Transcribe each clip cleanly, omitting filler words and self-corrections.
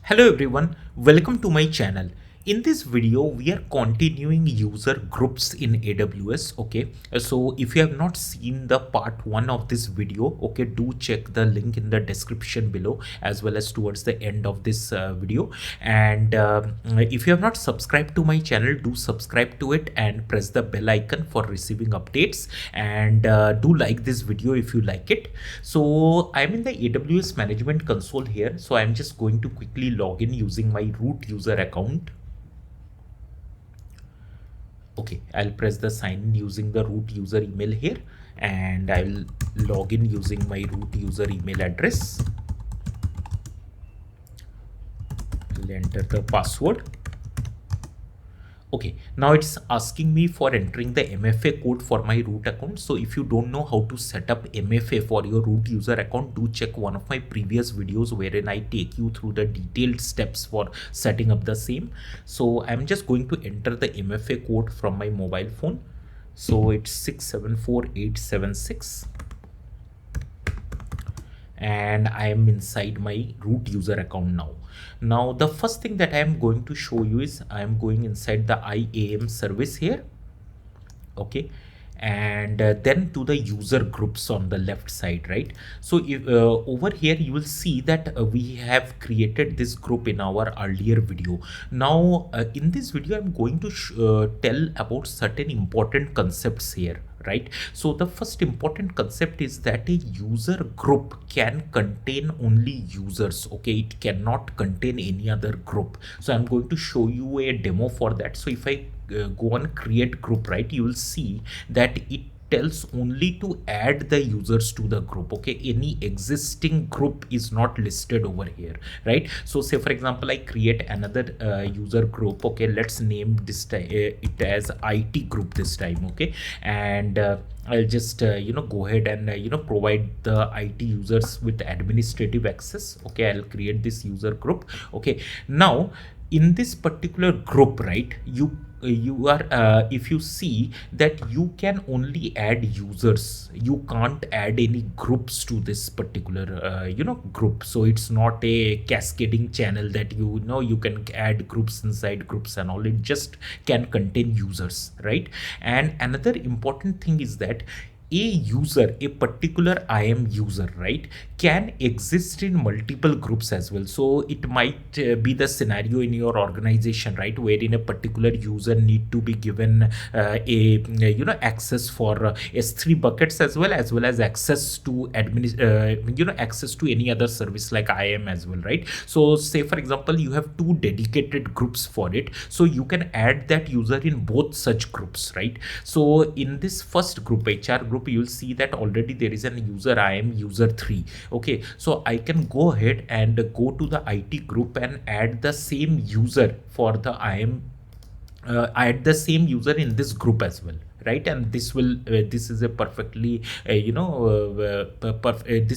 Hello everyone, welcome to my channel. In this video, we are continuing user groups in AWS. Okay, so if you have not seen the part 1 of this video, okay, do check the link in the description below as well as towards the end of this video. And if you have not subscribed to my channel, do subscribe to it and press the bell icon for receiving updates, and do like this video if you like it. So I'm in the AWS management console here, so I'm just going to quickly log in using my root user account. Okay, I'll press the sign in using the root user email here, and I'll log in using my root user email address. I'll enter the password. Okay, now it's asking me for entering the MFA code for my root account. So if you don't know how to set up MFA for your root user account, do check one of my previous videos wherein I take you through the detailed steps for setting up the same. So I'm just going to enter the MFA code from my mobile phone. So it's 674876. And I am inside my root user account now. Now the first thing that I am going to show you is I am going inside the IAM service here. Okay, and then to the user groups on the left side, right? So if, over here you will see that we have created this group in our earlier video. Now in this video I'm going to tell about certain important concepts here, right? So the first important concept is that a user group can contain only users. Okay, it cannot contain any other group. So I'm going to show you a demo for that. So if I go on create group, right, you will see that it tells only to add the users to the group. Okay, any existing group is not listed over here, right? So say for example I create another user group. Okay, let's name this it as IT group this time. Okay, and I'll just go ahead and provide the IT users with administrative access. Okay, I'll create this user group. Okay, now in this particular group, right, you are if you see that you can only add users, you can't add any groups to this particular group. So it's not a cascading channel that you can add groups inside groups and all. It just can contain users, right? And another important thing is that a user, a particular IAM user, right, can exist in multiple groups as well. So it might be the scenario in your organization, right, wherein a particular user need to be given access for S3 buckets as well as access to access to any other service like IAM as well, right? So say for example you have two dedicated groups for it, so you can add that user in both such groups, right? So in this first group, HR group, you will see that already there is an user IAM user 3. Okay, so I can go ahead and go to the IT group and add the same user for the IAM, add the same user in this group as well, right? And this will this is a perfectly this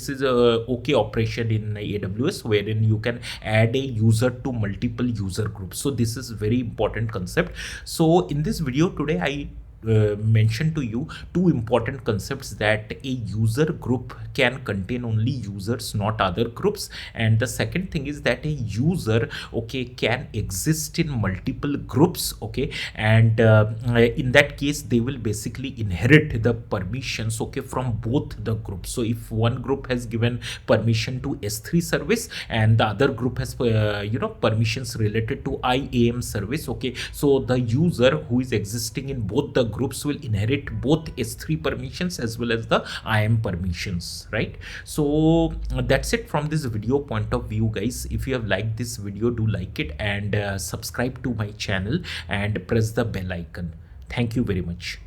is a okay operation in AWS wherein you can add a user to multiple user groups. So this is very important concept. So in this video today I mention to you two important concepts: that a user group can contain only users, not other groups, and the second thing is that a user, okay, can exist in multiple groups. Okay, and in that case they will basically inherit the permissions, okay, from both the groups. So if one group has given permission to S3 service and the other group has permissions related to IAM service, okay, so the user who is existing in both the groups will inherit both S3 permissions as well as the IAM permissions, right? So that's it from this video point of view, guys. If you have liked this video, do like it and subscribe to my channel and press the bell icon. Thank you very much.